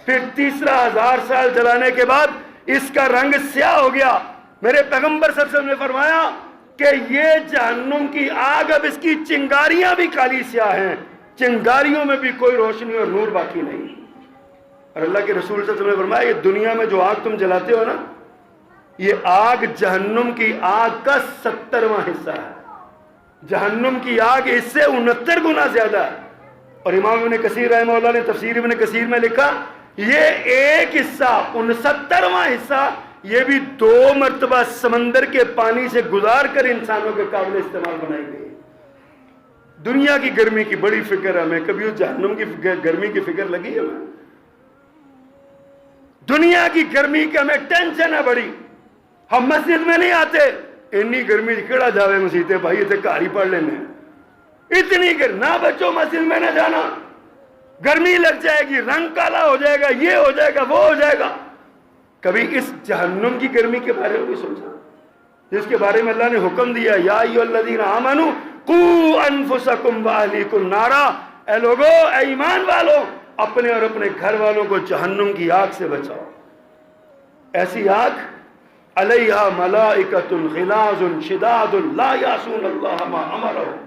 [SPEAKER 1] پھر تیسرا 1000 سال جلانے کے بعد اس کا رنگ سیاہ ہو گیا۔ میرے پیغمبر صلی اللہ علیہ وسلم نے فرمایا کہ یہ جہنم کی آگ اب اس کی چنگاریاں بھی کالی سیاہ ہیں، چنگاریوں میں بھی کوئی روشنی اور نور باقی نہیں۔ اور اللہ کے رسول صلی اللہ علیہ وسلم نے فرمایا یہ دنیا میں جو آگ تم جلاتے ہو نا، یہ آگ جہنم کی آگ کا 70واں حصہ ہے۔ جہنم کی آگ اس سے 69 گنا زیادہ ہے۔ اور امام ابن کثیر رحمہ اللہ نے تفسیر ابن کثیر میں لکھا یہ ایک حصہ 69واں حصہ یہ بھی 2 مرتبہ سمندر کے پانی سے گزار کر انسانوں کے قابل استعمال بنائی گئی۔ دنیا کی گرمی کی بڑی فکر ہے ہمیں، کبھی اس جہنم کی گرمی کی فکر لگی ہے ہمیں؟ دنیا کی گرمی کی ہمیں ٹینشن ہے بڑی، ہم مسجد میں نہیں آتے، اتنی گرمی کیڑا جاوے مسیتے بھائی اتنے گھر ہی پڑھ لینے، اتنی گرمی نہ بچو مسجد میں نہ جانا، گرمی لگ جائے گی، رنگ کالا ہو جائے گا، یہ ہو جائے گا، وہ ہو جائے گا۔ کبھی اس جہنم کی گرمی کے بارے میں بھی سوچا جس کے بارے میں اللہ نے حکم دیا یا ایھا الذین آمنوا قوا انفسکم واہلیکم نارا، اے لوگو، اے ایمان والو، اپنے اور اپنے گھر والوں کو جہنم کی آگ سے بچاؤ۔ ایسی آگ علیہا ملائکۃ غلاظ شداد لا یعصون اللہ ما امرہم،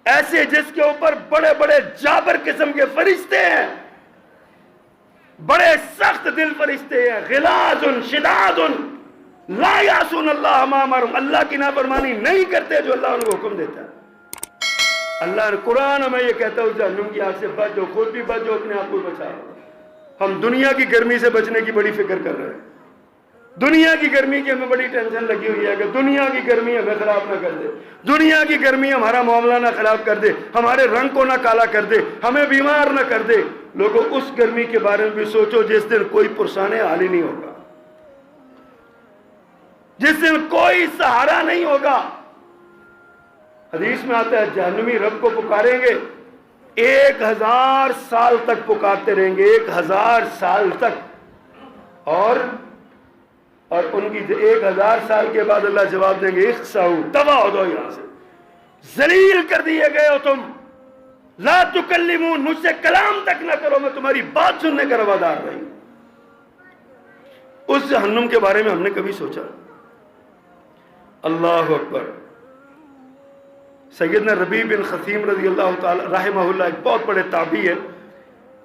[SPEAKER 1] ایسے جس کے اوپر بڑے بڑے جابر قسم کے فرشتے ہیں، بڑے سخت دل فرشتے ہیں، غلاظ شداد لا یعصون اللہ ما امرہم، اللہ کی نافرمانی نہیں کرتے جو اللہ ان کو حکم دیتا ہے۔ اللہ نے قرآن ہمیں یہ کہتا ہے جہنم کی آگ سے بچ جاؤ، خود بھی بچ جاؤ، اپنے آپ کو بچاؤ۔ ہم دنیا کی گرمی سے بچنے کی بڑی فکر کر رہے ہیں، دنیا کی گرمی کی ہمیں بڑی ٹینشن لگی ہوئی ہے کہ دنیا کی گرمی ہمیں خراب نہ کر دے، دنیا کی گرمی ہمارا معاملہ نہ خراب کر دے، ہمارے رنگ کو نہ کالا کر دے، ہمیں بیمار نہ کر دے۔ لوگوں اس گرمی کے بارے میں بھی سوچو جس دن کوئی پرسان حال ہی نہیں ہوگا، جس دن کوئی سہارا نہیں ہوگا۔ حدیث میں آتا ہے جہنمی رب کو پکاریں گے، 1000 سال تک پکارتے رہیں گے، 1000 سال تک، اور ان کی 1000 سال کے بعد اللہ جواب دیں گے اخسؤ، تباہ ہو جاؤ یہاں سے، ذلیل کر دیے گئے ہو تم، لا تکلمون، مجھ سے کلام تک نہ کرو، میں تمہاری بات سننے کا روادار رہی۔ اس جہنم کے بارے میں ہم نے کبھی سوچا؟ اللہ اکبر۔ سیدنا ربیع بن خثیم رضی اللہ تعالی رحمہ اللہ ایک بہت بڑے تابعی ہے،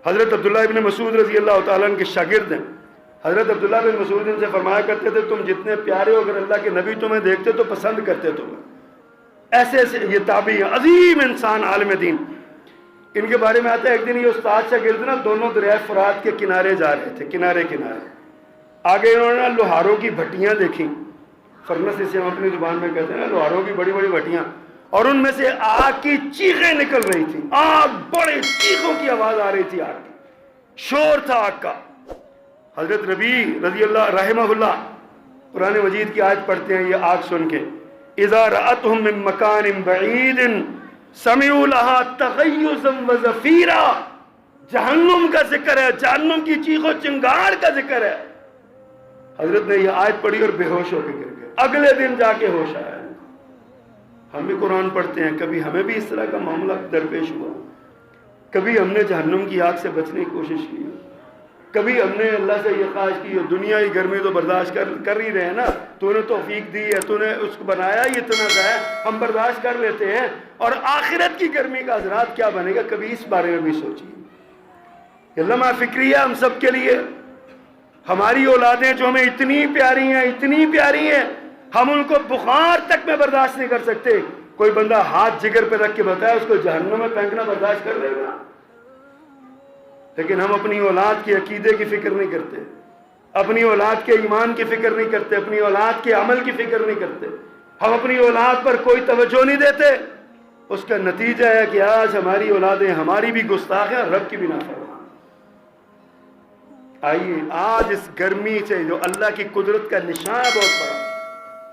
[SPEAKER 1] حضرت عبداللہ ابن مسعود رضی اللہ تعالیٰ عنہ کے شاگرد ہیں۔ حضرت عبداللہ بن مسعود ان سے فرمایا کرتے تھے تم جتنے پیارے ہو اگر اللہ کے نبی تمہیں دیکھتے تو پسند کرتے تمہیں۔ ایسے ایسے یہ تابعی ہیں، عظیم انسان، عالم دین۔ ان کے بارے میں آتا ہے ایک دن یہ استاد شاگرد نا دونوں دریائے فرات کے کنارے جا رہے تھے، کنارے کنارے، آگے انہوں نے لوہاروں کی بھٹیاں دیکھیں، فرنس اسے ہم اپنی زبان میں کہتے ہیں نا، لوہاروں کی بڑی بڑی بھٹیاں، اور ان میں سے آگ کی چیخیں نکل رہی تھی، آگ، بڑے چیخوں کی آواز آ رہی تھی، آگ کی شور تھا آگ کا۔ حضرت ربیع رضی اللہ رحمہ اللہ قرآن مجید کی آیت پڑھتے ہیں یہ آگ سن کے، اذا رأتهم من مکان بعید سمعوا لها تغیظا وزفیرا، جہنم کا ذکر ہے، جہنم کی چیخ و چنگار کا ذکر ہے۔ حضرت نے یہ آیت پڑھی اور بے ہوش ہو کے گر گئے، اگلے دن جا کے ہوش آیا۔ ہم بھی قرآن پڑھتے ہیں، کبھی ہمیں بھی اس طرح کا معاملہ درپیش ہوا، کبھی ہم نے جہنم کی آگ سے بچنے کی کوشش کی، کبھی ہم نے اللہ سے یہ خواہش کی دنیا کی گرمی تو برداشت کر ہی رہے ہیں نا، تو نے توفیق دی ہے، تو نے اس کو بنایا ہی اتنا سا ہے، ہم برداشت کر لیتے ہیں، اور آخرت کی گرمی کا حضرات کیا بنے گا، کبھی اس بارے میں بھی سوچیے۔ یہ لمحہ فکریہ ہم سب کے لیے، ہماری اولادیں جو ہمیں اتنی پیاری ہیں، اتنی پیاری ہیں، ہم ان کو بخار تک میں برداشت نہیں کر سکتے۔ کوئی بندہ ہاتھ جگر پہ رکھ کے بتایا اس کو جہنم میں پھینکنا برداشت کر لے گا؟ لیکن ہم اپنی اولاد کے عقیدے کی فکر نہیں کرتے، اپنی اولاد کے ایمان کی فکر نہیں کرتے، اپنی اولاد کے عمل کی فکر نہیں کرتے، ہم اپنی اولاد پر کوئی توجہ نہیں دیتے۔ اس کا نتیجہ ہے کہ آج ہماری اولادیں ہماری بھی گستاخ ہیں، رب کی بھی نافرمان۔ آئیے آج اس گرمی سے جو اللہ کی قدرت کا نشان ہے بہت بڑا،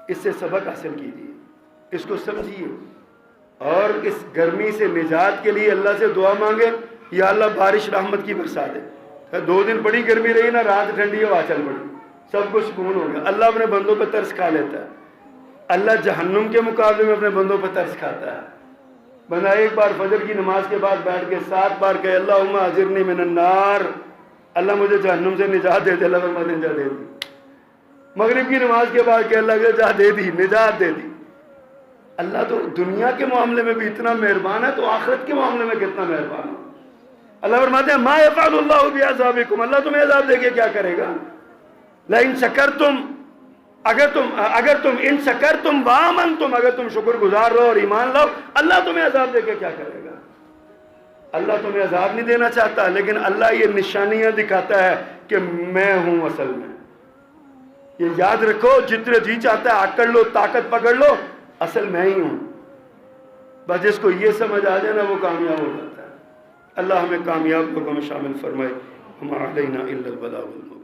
[SPEAKER 1] اس سے سبق حاصل کیجیے، اس کو سمجھیے، اور اس گرمی سے نجات کے لیے اللہ سے دعا مانگے، یا اللہ بارش رحمت کی برسا دے۔ 2 دن بڑی گرمی رہی نا، رات ٹھنڈی ہوا چل پڑی، سب کچھ سکون ہو گیا۔ اللہ اپنے بندوں پہ ترس کھا لیتا ہے، اللہ جہنم کے مقابلے میں اپنے بندوں پہ ترس کھاتا ہے۔ بندہ ایک بار فجر کی نماز کے بعد بیٹھ کے 7 بار کہے اللہم اجرنی من النار، اللہ مجھے جہنم سے نجات دے دے، اللہ فرماتے ہیں نجات دے دی۔ مغرب کی نماز کے بعد کہ اللہ نجات دے دی، نجات دے دی۔ اللہ تو دنیا کے معاملے میں بھی اتنا مہربان ہے، تو آخرت کے معاملے میں کتنا مہربان ہے۔ اللہ فرماتے ہیں ما یفعل اللہ بعذابکم، اللہ تمہیں عذاب دے کے کیا کرے گا؟ لئن شکرتم، اگر تم ان شکرتم وآمنتم، اگر تم شکر گزار رہو اور ایمان لاؤ، اللہ تمہیں عذاب دے کے کیا کرے گا؟ اللہ تمہیں عذاب نہیں دینا چاہتا، لیکن اللہ یہ نشانیاں دکھاتا ہے کہ میں ہوں اصل میں۔ یہ یاد رکھو، جتنے جی چاہتا ہے آکڑ لو، طاقت پکڑ لو، اصل میں ہی ہوں۔ بس جس کو یہ سمجھ آ جائے نا وہ کامیاب ہو جاتا ہے۔ اللہ ہمیں کامیاب لوگوں میں شامل فرمائے۔ وما علینا الا البلاغ المبین۔